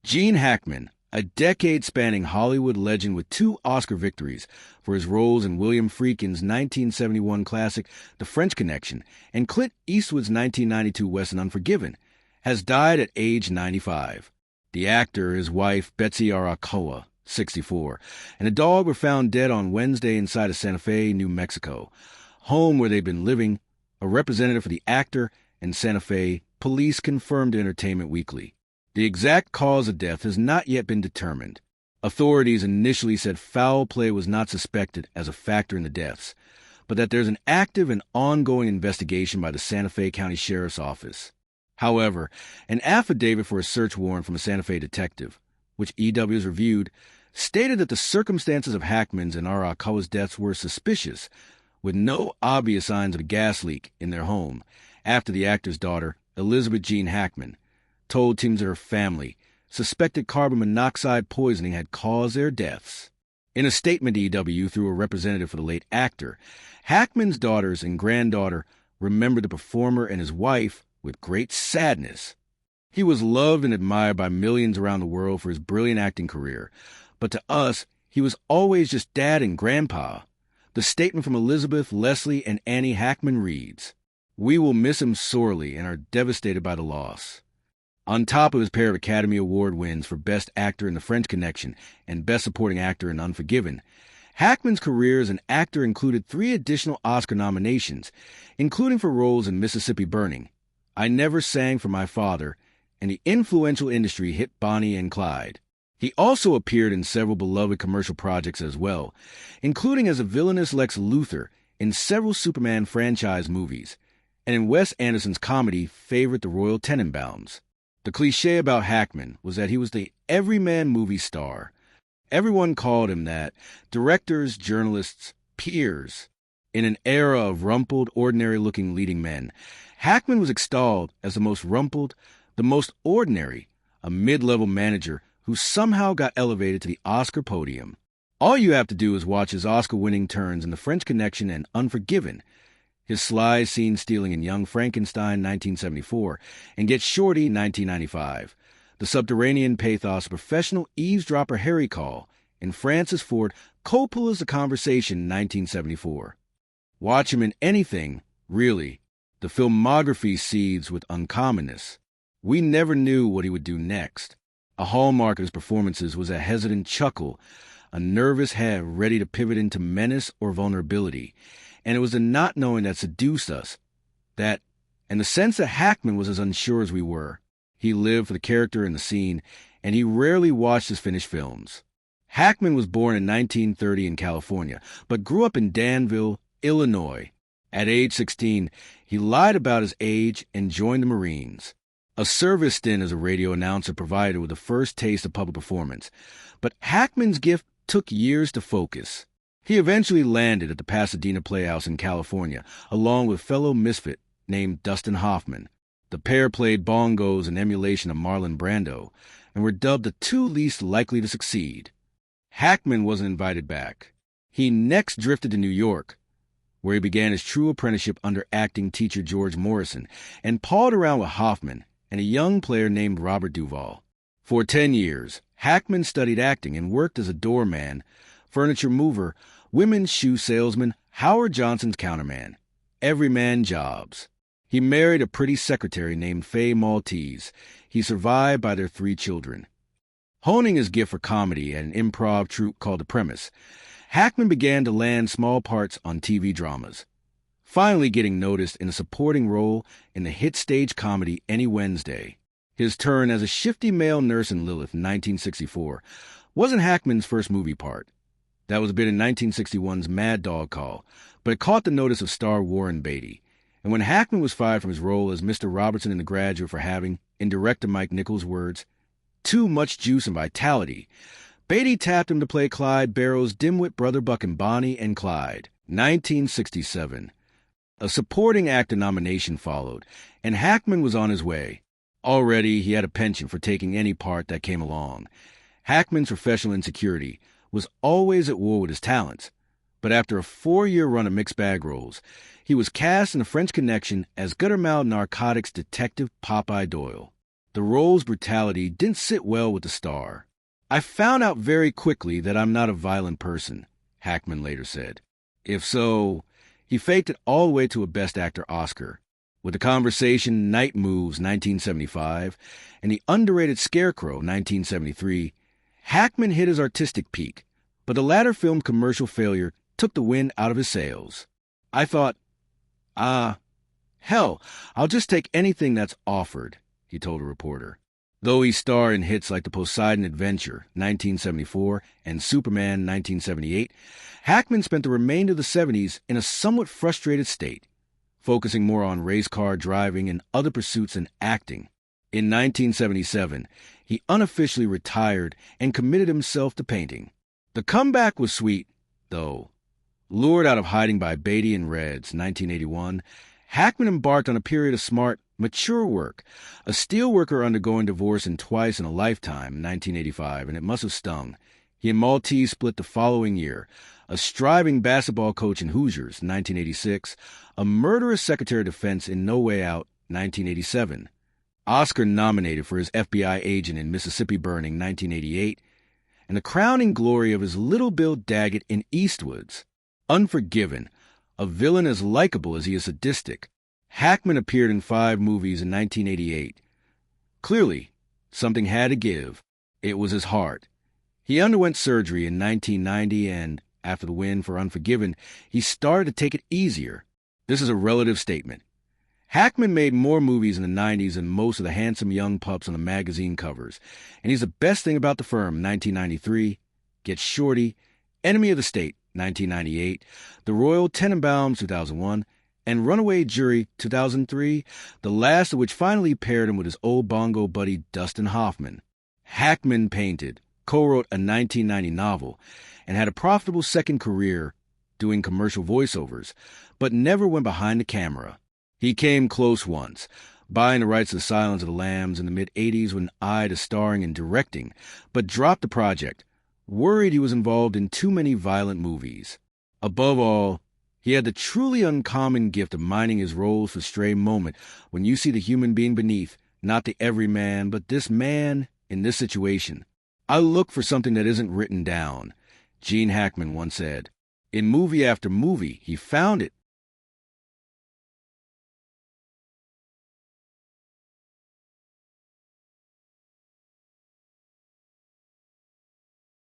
Gene Hackman, a decade-spanning Hollywood legend with 2 Oscar victories for his roles in William Friedkin's 1971 classic The French Connection and Clint Eastwood's 1992 western Unforgiven, has died at age 95. The actor, his wife, Betsy Arakawa, 64, and a dog were found dead on Wednesday inside of Santa Fe, New Mexico, home where they'd been living. A representative for the actor and Santa Fe police confirmed to Entertainment Weekly. The exact cause of death has not yet been determined. Authorities initially said foul play was not suspected as a factor in the deaths, but that there's an active and ongoing investigation by the Santa Fe County Sheriff's Office. However, an affidavit for a search warrant from a Santa Fe detective, which EW has reviewed, stated that the circumstances of Hackman's and Arakawa's deaths were suspicious, with no obvious signs of a gas leak in their home, after the actor's daughter, Elizabeth Jean Hackman, told teams that her family suspected carbon monoxide poisoning had caused their deaths. In a statement to EW through a representative for the late actor, Hackman's daughters and granddaughter remembered the performer and his wife with great sadness. He was loved and admired by millions around the world for his brilliant acting career, but to us, he was always just Dad and Grandpa. The statement from Elizabeth, Leslie, and Annie Hackman reads, "We will miss him sorely and are devastated by the loss." On top of his pair of Academy Award wins for Best Actor in The French Connection and Best Supporting Actor in Unforgiven, Hackman's career as an actor included 3 additional Oscar nominations, including for roles in Mississippi Burning, I Never Sang for My Father, and the influential industry hit Bonnie and Clyde. He also appeared in several beloved commercial projects as well, including as a villainous Lex Luthor in several Superman franchise movies, and in Wes Anderson's comedy favorite The Royal Tenenbaums. The cliché about Hackman was that he was the everyman movie star. Everyone called him that, directors, journalists, peers. In an era of rumpled, ordinary-looking leading men, Hackman was extolled as the most rumpled, the most ordinary, a mid-level manager who somehow got elevated to the Oscar podium. All you have to do is watch his Oscar-winning turns in The French Connection and Unforgiven, his sly scene stealing in Young Frankenstein 1974, and Get Shorty 1995, the subterranean pathos of professional eavesdropper Harry Call in Francis Ford Coppola's The Conversation 1974. Watch him in anything, really. The filmography seethes with uncommonness. We never knew what he would do next. A hallmark of his performances was a hesitant chuckle, a nervous head ready to pivot into menace or vulnerability, and it was the not knowing that seduced us, and the sense that Hackman was as unsure as we were. He lived for the character and the scene, and he rarely watched his finished films. Hackman was born in 1930 in California, but grew up in Danville, Illinois. At age 16, he lied about his age and joined the Marines. A service stint as a radio announcer provided with the first taste of public performance, but Hackman's gift took years to focus. He eventually landed at the Pasadena Playhouse in California, along with fellow misfit named Dustin Hoffman. The pair played bongos in emulation of Marlon Brando, and were dubbed the 2 least likely to succeed. Hackman wasn't invited back. He next drifted to New York, where he began his true apprenticeship under acting teacher George Morrison, and pawed around with Hoffman and a young player named Robert Duvall. For 10 years, Hackman studied acting and worked as a doorman, furniture mover, women's shoe salesman, Howard Johnson's counterman. Everyman jobs. He married a pretty secretary named Faye Maltese. He survived by their 3 children. Honing his gift for comedy at an improv troupe called The Premise, Hackman began to land small parts on TV dramas, finally getting noticed in a supporting role in the hit stage comedy Any Wednesday. His turn as a shifty male nurse in Lilith in 1964 wasn't Hackman's first movie part. That was a bit in 1961's Mad Dog Call, but it caught the notice of star Warren Beatty. And when Hackman was fired from his role as Mr. Robertson in The Graduate for having, in director Mike Nichols' words, too much juice and vitality, Beatty tapped him to play Clyde Barrow's dimwit brother Buck in Bonnie and Clyde. 1967. A supporting actor nomination followed, and Hackman was on his way. Already, he had a penchant for taking any part that came along. Hackman's professional insecurity was always at war with his talents, but after a 4-year run of mixed bag roles, he was cast in The French Connection as Guttermouth Narcotics detective Popeye Doyle. The role's brutality didn't sit well with the star. "I found out very quickly that I'm not a violent person," Hackman later said. If so, he faked it all the way to a Best Actor Oscar. With The Conversation, Night Moves, 1975, and The Underrated Scarecrow, 1973, Hackman hit his artistic peak, but the latter film's commercial failure took the wind out of his sails. "I thought, hell, I'll just take anything that's offered," he told a reporter. Though he starred in hits like The Poseidon Adventure, 1974, and Superman, 1978, Hackman spent the remainder of the 70s in a somewhat frustrated state, focusing more on race car driving and other pursuits than acting. In 1977, he unofficially retired and committed himself to painting. The comeback was sweet, though. Lured out of hiding by Beatty and Reds, 1981, Hackman embarked on a period of smart, mature work. A steelworker undergoing divorce twice in a lifetime, 1985, and it must have stung. He and Maltese split the following year. A striving basketball coach in Hoosiers, 1986. A murderous Secretary of Defense in No Way Out, 1987. Oscar nominated for his FBI agent in Mississippi Burning, 1988. And the crowning glory of his Little Bill Daggett in Eastwoods. Unforgiven, a villain as likable as he is sadistic, Hackman appeared in 5 movies in 1988. Clearly, something had to give. It was his heart. He underwent surgery in 1990 and, after the win for Unforgiven, he started to take it easier. This is a relative statement. Hackman made more movies in the 90s than most of the handsome young pups on the magazine covers, and he's the best thing about the firm, 1993, Get Shorty, Enemy of the State, 1998, The Royal Tenenbaums, 2001, and Runaway Jury, 2003, the last of which finally paired him with his old bongo buddy Dustin Hoffman. Hackman painted, co-wrote a 1990 novel, and had a profitable second career doing commercial voiceovers, but never went behind the camera. He came close once, buying the rights to Silence of the Lambs in the mid-'80s with an eye to starring and directing, but dropped the project, worried he was involved in too many violent movies. Above all, he had the truly uncommon gift of mining his roles for stray moment when you see the human being beneath, not the everyman, but this man in this situation. "I look for something that isn't written down," Gene Hackman once said. In movie after movie, he found it,